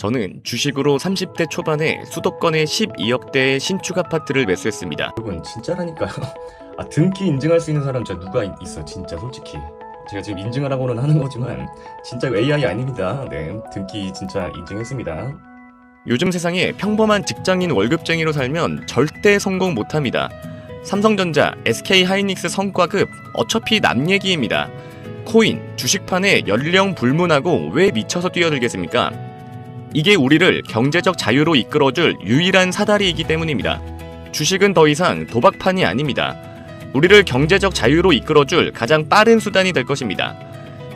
저는 주식으로 30대 초반에 수도권의 12억대의 신축 아파트를 매수했습니다. 여러분 진짜라니까요. 등기 인증할 수 있는 사람 진짜 누가 있어 진짜 솔직히. 제가 지금 인증을 하고는 하는 거지만 진짜 AI 아닙니다. 네, 등기 진짜 인증했습니다. 요즘 세상에 평범한 직장인 월급쟁이로 살면 절대 성공 못합니다. 삼성전자, SK하이닉스 성과급 어차피 남 얘기입니다. 코인, 주식판에 연령 불문하고 왜 미쳐서 뛰어들겠습니까? 이게 우리를 경제적 자유로 이끌어줄 유일한 사다리이기 때문입니다. 주식은 더 이상 도박판이 아닙니다. 우리를 경제적 자유로 이끌어줄 가장 빠른 수단이 될 것입니다.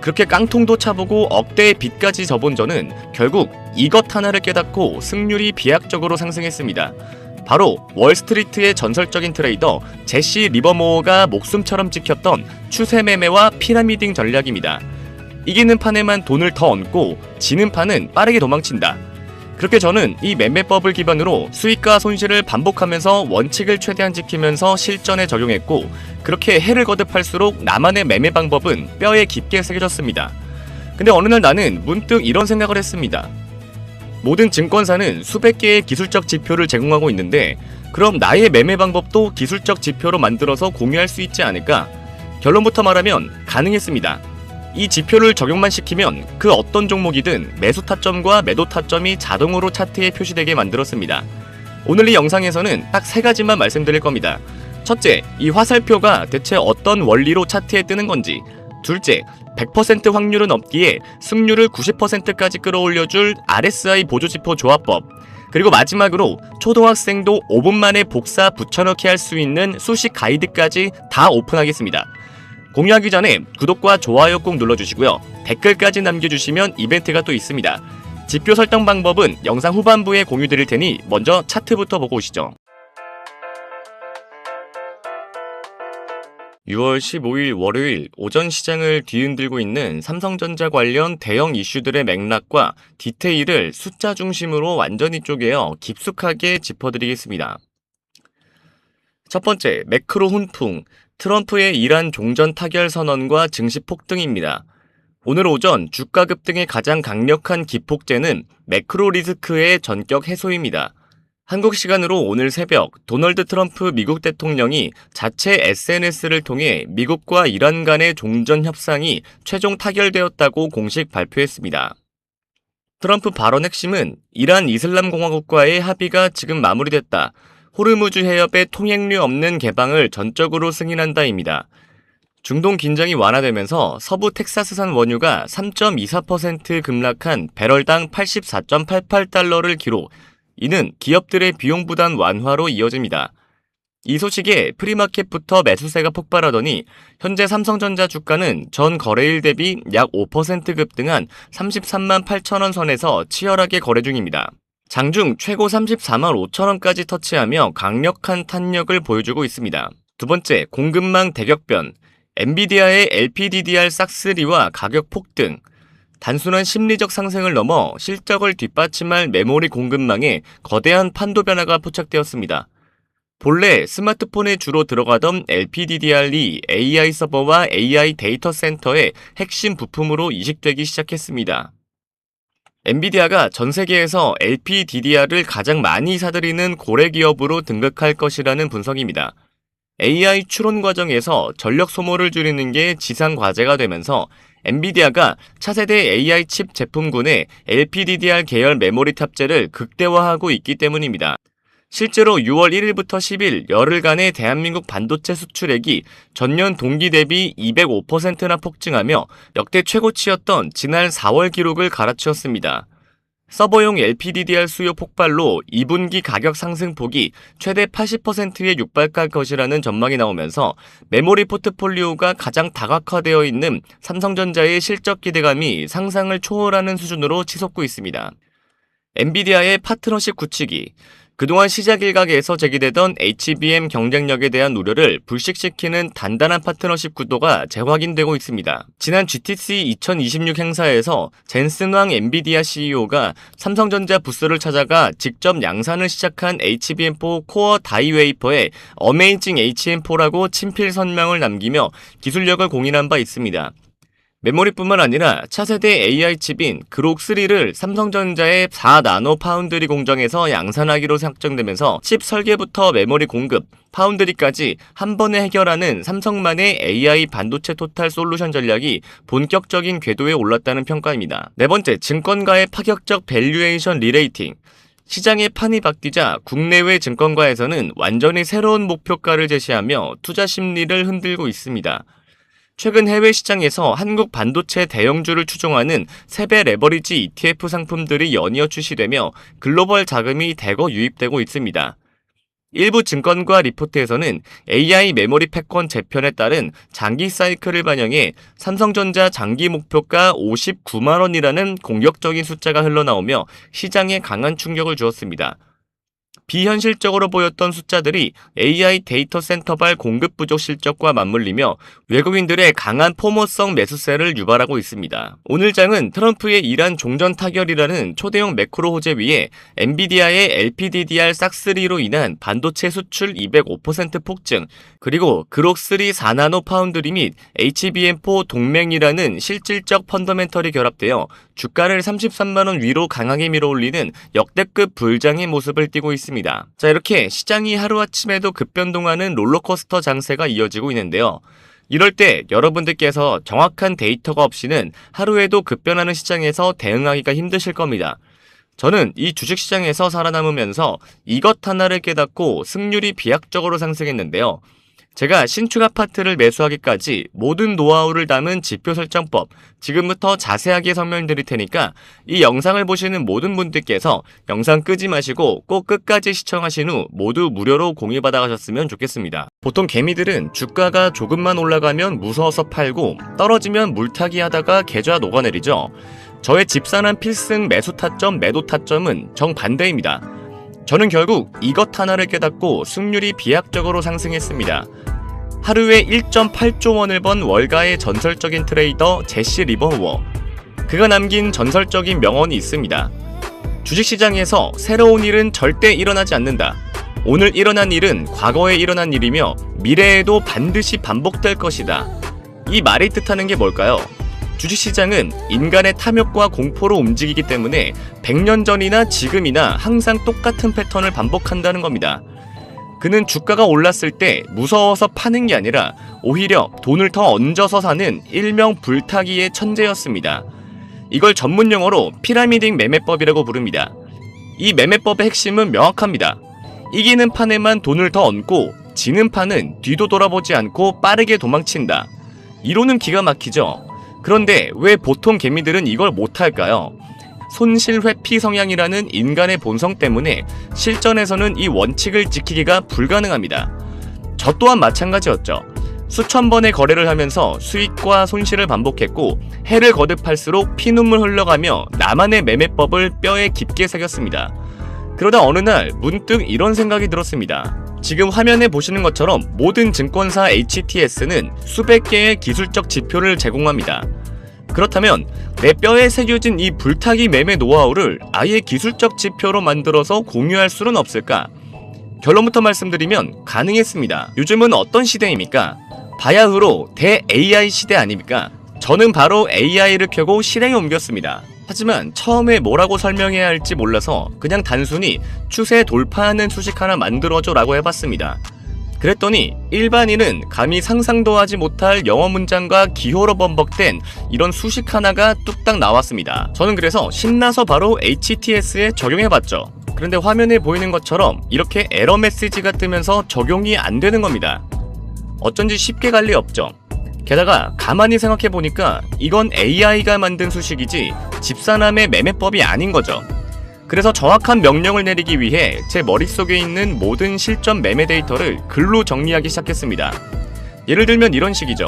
그렇게 깡통도 차보고 억대의 빚까지 져본 저는 결국 이것 하나를 깨닫고 승률이 비약적으로 상승했습니다. 바로 월스트리트의 전설적인 트레이더 제시 리버모어가 목숨처럼 지켰던 추세 매매와 피라미딩 전략입니다. 이기는 판에만 돈을 더 얹고 지는 판은 빠르게 도망친다. 그렇게 저는 이 매매법을 기반으로 수익과 손실을 반복하면서 원칙을 최대한 지키면서 실전에 적용했고, 그렇게 해를 거듭할수록 나만의 매매 방법은 뼈에 깊게 새겨졌습니다. 근데 어느 날 나는 문득 이런 생각을 했습니다. 모든 증권사는 수백 개의 기술적 지표를 제공하고 있는데 그럼 나의 매매 방법도 기술적 지표로 만들어서 공유할 수 있지 않을까? 결론부터 말하면 가능했습니다. 이 지표를 적용만 시키면 그 어떤 종목이든 매수 타점과 매도 타점이 자동으로 차트에 표시되게 만들었습니다. 오늘 이 영상에서는 딱 세 가지만 말씀드릴 겁니다. 첫째, 이 화살표가 대체 어떤 원리로 차트에 뜨는 건지. 둘째, 100% 확률은 없기에 승률을 90%까지 끌어올려줄 RSI 보조지표 조합법. 그리고 마지막으로 초등학생도 5분 만에 복사 붙여넣기 할 수 있는 수식 가이드까지 다 오픈하겠습니다. 공유하기 전에 구독과 좋아요 꼭 눌러주시고요. 댓글까지 남겨주시면 이벤트가 또 있습니다. 지표 설정 방법은 영상 후반부에 공유드릴 테니 먼저 차트부터 보고 오시죠. 6월 15일 월요일 오전 시장을 뒤흔들고 있는 삼성전자 관련 대형 이슈들의 맥락과 디테일을 숫자 중심으로 완전히 쪼개어 깊숙하게 짚어드리겠습니다. 첫 번째, 매크로 훈풍, 트럼프의 이란 종전 타결 선언과 증시 폭등입니다. 오늘 오전 주가 급등의 가장 강력한 기폭제는 매크로 리스크의 전격 해소입니다. 한국 시간으로 오늘 새벽 도널드 트럼프 미국 대통령이 자체 SNS를 통해 미국과 이란 간의 종전 협상이 최종 타결되었다고 공식 발표했습니다. 트럼프 발언 핵심은 이란 이슬람공화국과의 합의가 지금 마무리됐다. 호르무즈 해협의 통행료 없는 개방을 전적으로 승인한다입니다. 중동 긴장이 완화되면서 서부 텍사스산 원유가 3.24% 급락한 배럴당 84.88달러를 기록. 이는 기업들의 비용 부담 완화로 이어집니다. 이 소식에 프리마켓부터 매수세가 폭발하더니 현재 삼성전자 주가는 전 거래일 대비 약 5% 급등한 33만 8천원 선에서 치열하게 거래 중입니다. 장중 최고 34만 5천원까지 터치하며 강력한 탄력을 보여주고 있습니다. 두 번째, 공급망 대격변. 엔비디아의 LPDDR 싹쓸이와 가격 폭등. 단순한 심리적 상승을 넘어 실적을 뒷받침할 메모리 공급망에 거대한 판도 변화가 포착되었습니다. 본래 스마트폰에 주로 들어가던 LPDDR이 AI 서버와 AI 데이터 센터의 핵심 부품으로 이식되기 시작했습니다. 엔비디아가 전 세계에서 LPDDR을 가장 많이 사들이는 고래 기업으로 등극할 것이라는 분석입니다. AI 추론 과정에서 전력 소모를 줄이는 게 지상 과제가 되면서 엔비디아가 차세대 AI 칩 제품군에 LPDDR 계열 메모리 탑재를 극대화하고 있기 때문입니다. 실제로 6월 1일부터 10일 열흘간의 대한민국 반도체 수출액이 전년 동기 대비 205%나 폭증하며 역대 최고치였던 지난 4월 기록을 갈아치웠습니다. 서버용 LPDDR 수요 폭발로 2분기 가격 상승폭이 최대 80%에 육박할 것이라는 전망이 나오면서 메모리 포트폴리오가 가장 다각화되어 있는 삼성전자의 실적 기대감이 상상을 초월하는 수준으로 치솟고 있습니다. 엔비디아의 파트너십 굳히기. 그동안 시작 일각에서 제기되던 HBM 경쟁력에 대한 우려를 불식시키는 단단한 파트너십 구도가 재확인되고 있습니다. 지난 GTC 2026 행사에서 젠슨 왕 엔비디아 CEO가 삼성전자 부스를 찾아가 직접 양산을 시작한 HBM4 코어 다이 웨이퍼에 어메이징 HM4라고 친필 선명을 남기며 기술력을 공인한 바 있습니다. 메모리뿐만 아니라 차세대 AI 칩인 그록3를 삼성전자의 4나노 파운드리 공정에서 양산하기로 확정되면서 칩 설계부터 메모리 공급, 파운드리까지 한 번에 해결하는 삼성만의 AI 반도체 토탈 솔루션 전략이 본격적인 궤도에 올랐다는 평가입니다. 네 번째, 증권가의 파격적 밸류에이션 리레이팅. 시장의 판이 바뀌자 국내외 증권가에서는 완전히 새로운 목표가를 제시하며 투자 심리를 흔들고 있습니다. 최근 해외 시장에서 한국 반도체 대형주를 추종하는 세배 레버리지 ETF 상품들이 연이어 출시되며 글로벌 자금이 대거 유입되고 있습니다. 일부 증권가 리포트에서는 AI 메모리 패권 재편에 따른 장기 사이클을 반영해 삼성전자 장기 목표가 59만 원이라는 공격적인 숫자가 흘러나오며 시장에 강한 충격을 주었습니다. 비현실적으로 보였던 숫자들이 AI 데이터 센터발 공급 부족 실적과 맞물리며 외국인들의 강한 포모성 매수세를 유발하고 있습니다. 오늘 장은 트럼프의 이란 종전 타결이라는 초대형 매크로 호재 위에 엔비디아의 LPDDR 싹3로 인한 반도체 수출 205% 폭증, 그리고 그록3 4나노 파운드리 및 HBM4 동맹이라는 실질적 펀더멘털이 결합되어 주가를 33만원 위로 강하게 밀어올리는 역대급 불장의 모습을 띠고 있습니다. 자, 이렇게 시장이 하루아침에도 급변동하는 롤러코스터 장세가 이어지고 있는데요. 이럴 때 여러분들께서 정확한 데이터가 없이는 하루에도 급변하는 시장에서 대응하기가 힘드실 겁니다. 저는 이 주식시장에서 살아남으면서 이것 하나를 깨닫고 승률이 비약적으로 상승했는데요. 제가 신축 아파트를 매수하기까지 모든 노하우를 담은 지표 설정법 지금부터 자세하게 설명드릴 테니까 이 영상을 보시는 모든 분들께서 영상 끄지 마시고 꼭 끝까지 시청하신 후 모두 무료로 공유받아 가셨으면 좋겠습니다. 보통 개미들은 주가가 조금만 올라가면 무서워서 팔고 떨어지면 물타기 하다가 계좌 녹아내리죠. 저의 집사람 필승 매수 타점, 매도 타점은 정반대입니다. 저는 결국 이것 하나를 깨닫고 승률이 비약적으로 상승했습니다. 하루에 1.8조 원을 번 월가의 전설적인 트레이더 제시 리버우어. 그가 남긴 전설적인 명언이 있습니다. 주식시장에서 새로운 일은 절대 일어나지 않는다. 오늘 일어난 일은 과거에 일어난 일이며 미래에도 반드시 반복될 것이다. 이 말이 뜻하는 게 뭘까요? 주식시장은 인간의 탐욕과 공포로 움직이기 때문에 100년 전이나 지금이나 항상 똑같은 패턴을 반복한다는 겁니다. 그는 주가가 올랐을 때 무서워서 파는 게 아니라 오히려 돈을 더 얹어서 사는 일명 불타기의 천재였습니다. 이걸 전문용어로 피라미딩 매매법이라고 부릅니다. 이 매매법의 핵심은 명확합니다. 이기는 판에만 돈을 더 얹고 지는 판은 뒤도 돌아보지 않고 빠르게 도망친다. 이론은 기가 막히죠. 그런데 왜 보통 개미들은 이걸 못할까요? 손실회피 성향이라는 인간의 본성 때문에 실전에서는 이 원칙을 지키기가 불가능합니다. 저 또한 마찬가지였죠. 수천 번의 거래를 하면서 수익과 손실을 반복했고 해를 거듭할수록 피눈물 흘러가며 나만의 매매법을 뼈에 깊게 새겼습니다. 그러다 어느 날 문득 이런 생각이 들었습니다. 지금 화면에 보시는 것처럼 모든 증권사 HTS는 수백 개의 기술적 지표를 제공합니다. 그렇다면 내 뼈에 새겨진 이 불타기 매매 노하우를 아예 기술적 지표로 만들어서 공유할 수는 없을까? 결론부터 말씀드리면 가능했습니다. 요즘은 어떤 시대입니까? 바야흐로 대-AI 시대 아닙니까? 저는 바로 AI를 켜고 실행에 옮겼습니다. 하지만 처음에 뭐라고 설명해야 할지 몰라서 그냥 단순히 추세 돌파하는 수식 하나 만들어줘 라고 해봤습니다. 그랬더니 일반인은 감히 상상도 하지 못할 영어 문장과 기호로 번복된 이런 수식 하나가 뚝딱 나왔습니다. 저는 그래서 신나서 바로 HTS에 적용해봤죠. 그런데 화면에 보이는 것처럼 이렇게 에러 메시지가 뜨면서 적용이 안 되는 겁니다. 어쩐지 쉽게 갈 리 없죠. 게다가 가만히 생각해보니까 이건 AI가 만든 수식이지 집사남의 매매법이 아닌 거죠. 그래서 정확한 명령을 내리기 위해 제 머릿속에 있는 모든 실전 매매 데이터를 글로 정리하기 시작했습니다. 예를 들면 이런 식이죠.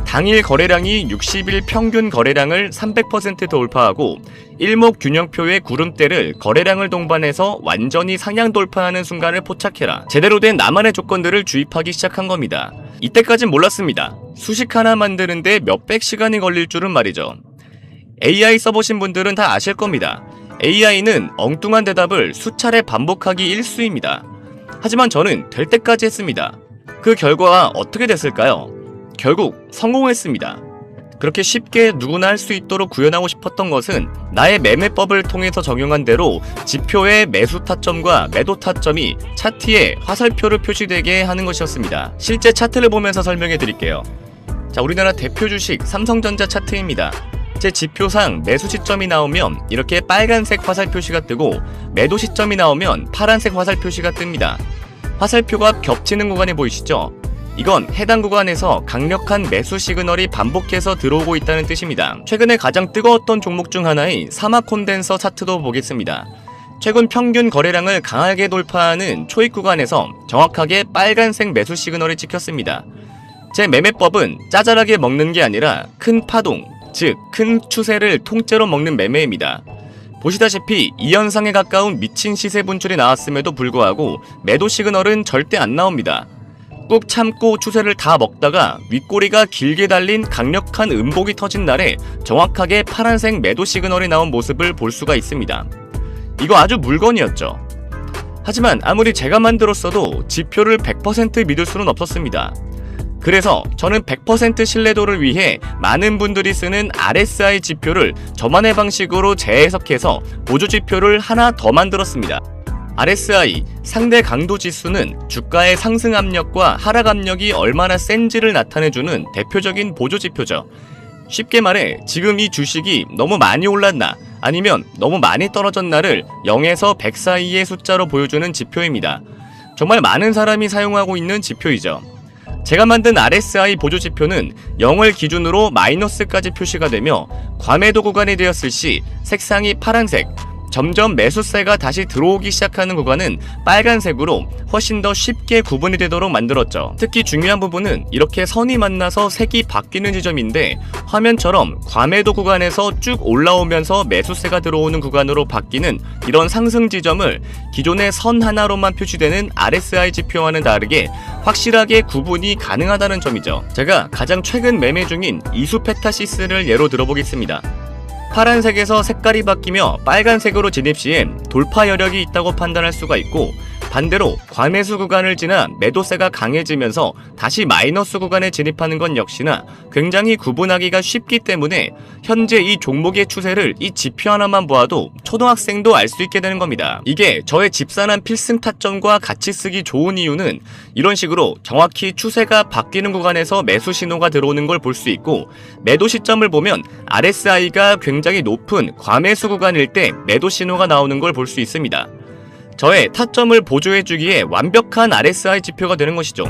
당일 거래량이 60일 평균 거래량을 300% 돌파하고 일목균형표의 구름대를 거래량을 동반해서 완전히 상향 돌파하는 순간을 포착해라. 제대로 된 나만의 조건들을 주입하기 시작한 겁니다. 이때까진 몰랐습니다. 수식 하나 만드는데 몇백 시간이 걸릴 줄은 말이죠. AI 써보신 분들은 다 아실 겁니다. AI는 엉뚱한 대답을 수차례 반복하기 일쑤입니다. 하지만 저는 될 때까지 했습니다. 그 결과가 어떻게 됐을까요? 결국 성공했습니다. 그렇게 쉽게 누구나 할 수 있도록 구현하고 싶었던 것은 나의 매매법을 통해서 적용한 대로 지표의 매수 타점과 매도 타점이 차트에 화살표로 표시되게 하는 것이었습니다. 실제 차트를 보면서 설명해 드릴게요. 자, 우리나라 대표 주식 삼성전자 차트입니다. 제 지표상 매수 시점이 나오면 이렇게 빨간색 화살 표시가 뜨고 매도 시점이 나오면 파란색 화살 표시가 뜹니다. 화살표가 겹치는 구간이 보이시죠? 이건 해당 구간에서 강력한 매수 시그널이 반복해서 들어오고 있다는 뜻입니다. 최근에 가장 뜨거웠던 종목 중 하나인 사막 콘덴서 차트도 보겠습니다. 최근 평균 거래량을 강하게 돌파하는 초입 구간에서 정확하게 빨간색 매수 시그널이 찍혔습니다. 제 매매법은 짜잘하게 먹는 게 아니라 큰 파동, 즉 큰 추세를 통째로 먹는 매매입니다. 보시다시피 이 현상에 가까운 미친 시세 분출이 나왔음에도 불구하고 매도 시그널은 절대 안 나옵니다. 꾹 참고 추세를 다 먹다가 윗꼬리가 길게 달린 강력한 음봉이 터진 날에 정확하게 파란색 매도 시그널이 나온 모습을 볼 수가 있습니다. 이거 아주 물건이었죠. 하지만 아무리 제가 만들었어도 지표를 100% 믿을 수는 없었습니다. 그래서 저는 100% 신뢰도를 위해 많은 분들이 쓰는 RSI 지표를 저만의 방식으로 재해석해서 보조지표를 하나 더 만들었습니다. RSI, 상대 강도 지수는 주가의 상승 압력과 하락 압력이 얼마나 센지를 나타내주는 대표적인 보조지표죠. 쉽게 말해 지금 이 주식이 너무 많이 올랐나 아니면 너무 많이 떨어졌나를 0에서 100 사이의 숫자로 보여주는 지표입니다. 정말 많은 사람이 사용하고 있는 지표이죠. 제가 만든 RSI 보조지표는 0을 기준으로 마이너스까지 표시가 되며 과매도 구간이 되었을 시 색상이 파란색, 점점 매수세가 다시 들어오기 시작하는 구간은 빨간색으로 훨씬 더 쉽게 구분이 되도록 만들었죠. 특히 중요한 부분은 이렇게 선이 만나서 색이 바뀌는 지점인데 화면처럼 과매도 구간에서 쭉 올라오면서 매수세가 들어오는 구간으로 바뀌는 이런 상승 지점을 기존의 선 하나로만 표시되는 RSI 지표와는 다르게 확실하게 구분이 가능하다는 점이죠. 제가 가장 최근 매매 중인 이수페타시스를 예로 들어보겠습니다. 파란색에서 색깔이 바뀌며 빨간색으로 진입 시엔 돌파 여력이 있다고 판단할 수가 있고, 반대로 과매수 구간을 지나 매도세가 강해지면서 다시 마이너스 구간에 진입하는 건 역시나 굉장히 구분하기가 쉽기 때문에 현재 이 종목의 추세를 이 지표 하나만 보아도 초등학생도 알 수 있게 되는 겁니다. 이게 저의 집산한 필승 타점과 같이 쓰기 좋은 이유는 이런 식으로 정확히 추세가 바뀌는 구간에서 매수 신호가 들어오는 걸 볼 수 있고, 매도 시점을 보면 RSI가 굉장히 높은 과매수 구간일 때 매도 신호가 나오는 걸 볼 수 있습니다. 저의 타점을 보조해주기에 완벽한 RSI 지표가 되는 것이죠.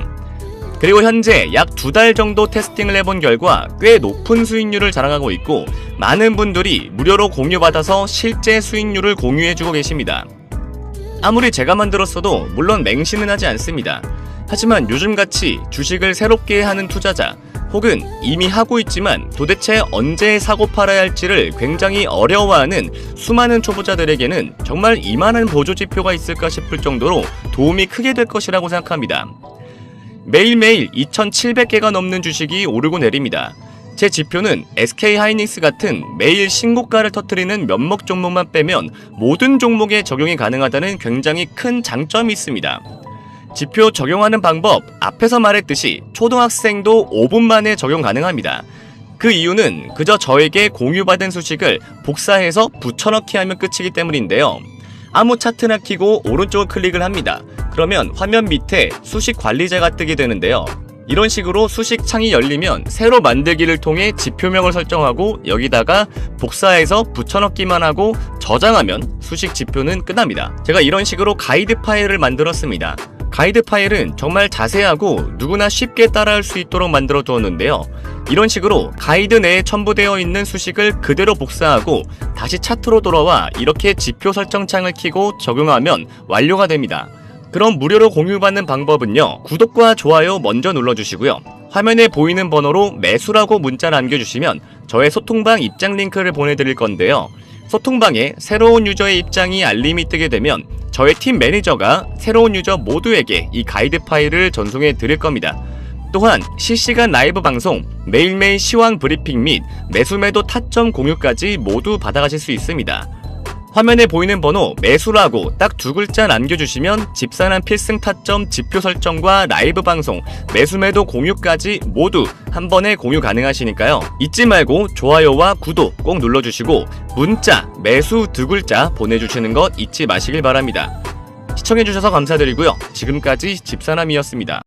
그리고 현재 약 2달 정도 테스팅을 해본 결과 꽤 높은 수익률을 자랑하고 있고, 많은 분들이 무료로 공유받아서 실제 수익률을 공유해주고 계십니다. 아무리 제가 만들었어도 물론 맹신은 하지 않습니다. 하지만 요즘같이 주식을 새롭게 하는 투자자, 혹은 이미 하고 있지만 도대체 언제 사고 팔아야 할지를 굉장히 어려워하는 수많은 초보자들에게는 정말 이만한 보조지표가 있을까 싶을 정도로 도움이 크게 될 것이라고 생각합니다. 매일매일 2,700개가 넘는 주식이 오르고 내립니다. 제 지표는 SK하이닉스 같은 매일 신고가를 터뜨리는 몇몇 종목만 빼면 모든 종목에 적용이 가능하다는 굉장히 큰 장점이 있습니다. 지표 적용하는 방법, 앞에서 말했듯이 초등학생도 5분 만에 적용 가능합니다. 그 이유는 그저 저에게 공유받은 수식을 복사해서 붙여넣기 하면 끝이기 때문인데요. 아무 차트나 켜고 오른쪽을 클릭을 합니다. 그러면 화면 밑에 수식 관리자가 뜨게 되는데요. 이런 식으로 수식 창이 열리면 새로 만들기를 통해 지표명을 설정하고 여기다가 복사해서 붙여넣기만 하고 저장하면 수식 지표는 끝납니다. 제가 이런 식으로 가이드 파일을 만들었습니다. 가이드 파일은 정말 자세하고 누구나 쉽게 따라할 수 있도록 만들어 두었는데요. 이런 식으로 가이드 내에 첨부되어 있는 수식을 그대로 복사하고 다시 차트로 돌아와 이렇게 지표 설정 창을 켜고 적용하면 완료가 됩니다. 그럼 무료로 공유받는 방법은요, 구독과 좋아요 먼저 눌러주시고요. 화면에 보이는 번호로 매수라고 문자 남겨주시면 저의 소통방 입장 링크를 보내드릴 건데요. 소통방에 새로운 유저의 입장이 알림이 뜨게 되면 저의 팀 매니저가 새로운 유저 모두에게 이 가이드 파일을 전송해 드릴 겁니다. 또한 실시간 라이브 방송, 매일매일 시황 브리핑 및 매수매도 타점 공유까지 모두 받아가실 수 있습니다. 화면에 보이는 번호 매수라고 딱 2글자 남겨주시면 집사람 필승 타점 지표 설정과 라이브 방송, 매수매도 공유까지 모두 한 번에 공유 가능하시니까요. 잊지 말고 좋아요와 구독 꼭 눌러주시고 문자 매수 2글자 보내주시는 것 잊지 마시길 바랍니다. 시청해주셔서 감사드리고요. 지금까지 집사람이었습니다.